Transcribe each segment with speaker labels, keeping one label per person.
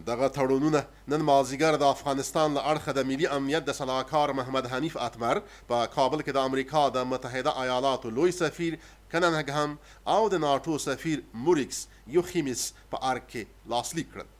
Speaker 1: دغه تړونونه نن مازدیګر د افغانستان له اړخه د ملي امنیت د سلاکار محمد حنیف اتمر په کابل کې د امریکا د متحده ایالاتو لوی سفیر کننګهم او د ناټو سفیر موریکس یوخیمیس په ارګ کې لاسلیک کړل.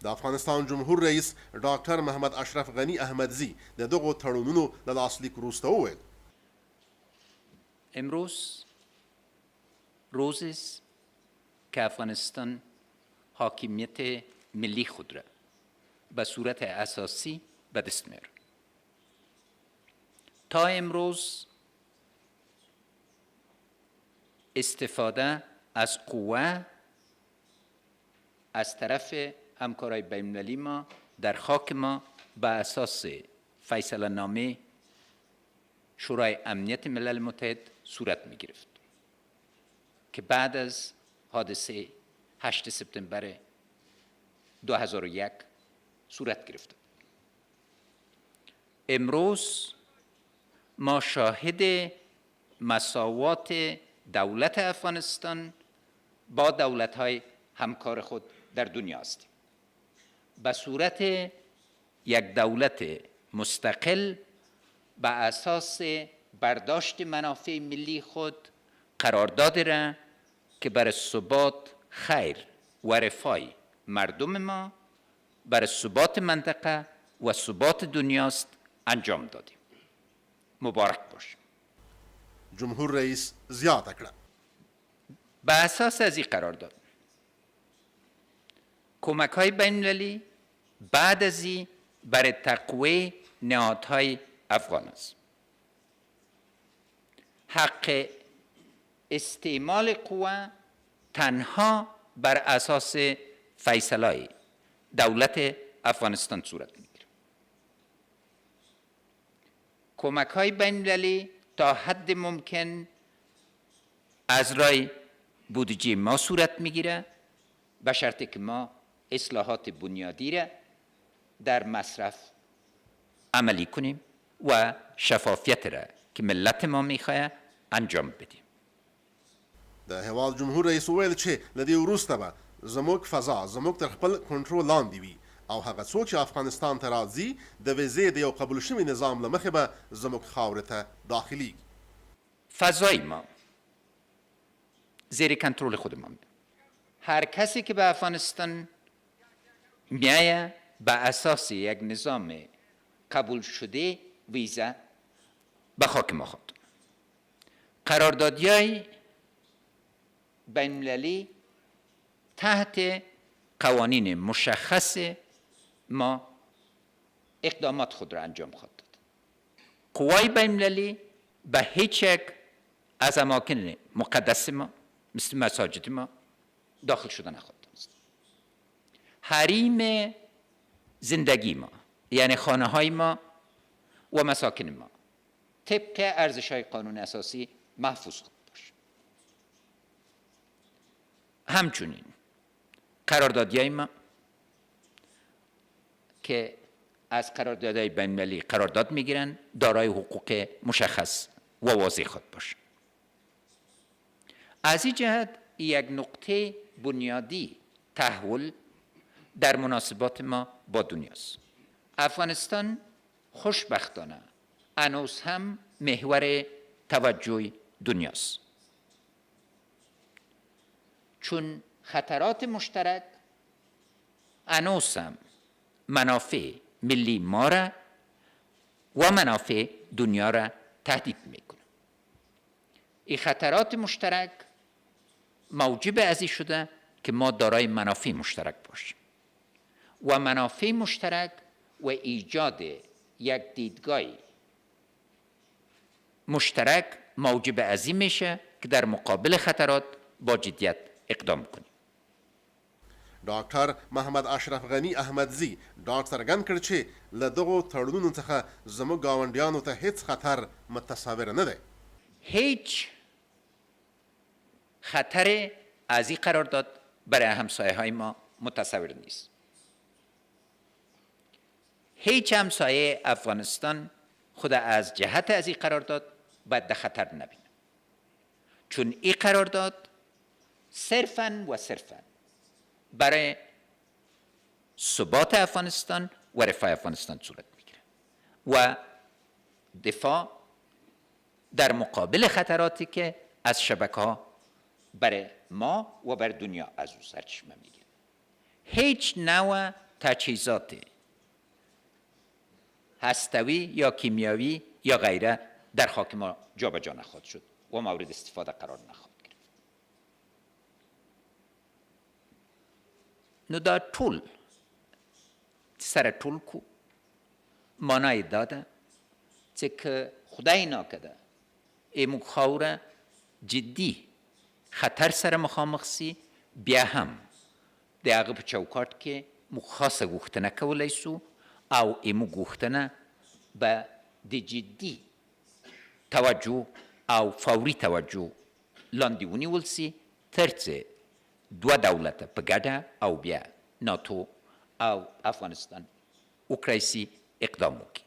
Speaker 1: د افغانستان جمهور رئیس ډاکټر محمد اشرف غنی احمدزی د دغو تړونونو له لاسلیک وروسته وویل:
Speaker 2: امروز روزی است که افغانستان حاکمیت ملی خود را به صورت اساسی به دست میاره. تا امروز استفاده از قوه از طرف همکارای بین‌المللی ما در خاک ما به اساس فیصله نامه شورای امنیت ملل متحد صورت می گرفت که بعد از حادثه 8 سپتامبر 2001 صورت گرفت. امروز ما شاهد مساوات دولت افغانستان با دولت‌های همکار خود در دنیا هستیم. به صورت یک دولت مستقل به اساس برداشت منافع ملی خود قرارداد را که برای ثبات خیر و رفاه مردم ما، برای ثبات منطقه و ثبات دنیاست انجام دادیم. مبارک باشیم.
Speaker 1: جمهور رئیس زیاده کړه:
Speaker 2: به اساس از این قرارداد کمک های بین المللی بعد از این برای تقویه نهادهای افغان است. حق استعمال قوه تنها بر اساس فیصله دولت افغانستان صورت میگیره. کمک های بین المللی تا حد ممکن از رای بودجه ما صورت میگیره به شرطی که ما اصلاحات بنیادی را در مصرف عملی کنیم و شفافیت را که ملت ما میخواه انجام بدیم.
Speaker 1: د هیواد جمهور رئیس وویل چې له دې وروسته به زموږ فضا زموږ تر خپل کنټرول لاندې وي او هغه څوک چې افغانستان ته راځي د ویزې د یو قبول شوي نظام له مخې به زموږ خاورې ته داخلیږي.
Speaker 2: فضای ما زیر کنترل خودمان. هر کسی که به افغانستان میایه به اساس یک نظام قبول شده ویزا به خاک ما خواهد. قراردادهای بین المللی تحت قوانین مشخص ما اقدامات خود را انجام خواهد داد. قوای بین المللی به هیچ یک از اماکن مقدس ما مثل مساجد ما داخل شده نخواهد است. حریم زندگی ما یعنی خانه های ما و مساکن ما طبق ارزش های قانون اساسی محفوظ خواهد باشه. همچنین قراردادهای ما که از قراردادهای بین المللی قرارداد میگیرن دارای حقوق مشخص و واضح خواهد باشه. از این جهت یک نقطه بنیادی تحول در مناسبات ما با دنیاست. افغانستان خوشبختانه هنوز هم محور توجه دنیاست، چون خطرات مشترک هنوز هم منافع ملی ما را و منافع دنیا را تهدید میکنه. این خطرات مشترک موجب از این شده که ما دارای منافع مشترک باشیم و منافع مشترک و ایجاد یک دیدگاه مشترک موجب از این میشه که در مقابل خطرات با جدیت اقدام کنیم.
Speaker 1: ډاکټر محمد اشرف غني احمدزي ډاډ څرګند کړ چې له دغو تړونونو څخه زموږ ګاونډیانو ته هیڅ خطر متصور نه دی.
Speaker 2: هیچ خطر از این قرارداد برای همسایه های ما متصور نیست. هیچ همسایه افغانستان خود از جهت از این قرارداد باید در خطر نبینه، چون این قرارداد صرفاً و صرفاً برای ثبات افغانستان و رفاه افغانستان صورت میگیره و دفاع در مقابل خطراتی که از شبکه‌ها برای ما و بر دنیا از او سرچشمه میگیره. هیچ نوع تجهیزات هستوی یا کیمیاوی یا غیره در خاک ما جابجا نخواهد شد و مورد استفاده قرار نخواهد گرفت. نو دا ټول سره ټول کو معنی داده چې که خدای ناکده ایمو خاوره جدی خطر سره مخامخ سی، بیا هم د هغه په چوکاټ کې موږ خاصه غوښتنه کولی سو او ایمو غوښتنه به د جدي توجه او فوري توجه لاندې ونیول سي تر څو دوه دولته په ګډه او بیا ناتو او افغانستان وکړای سي اقدام وکړي.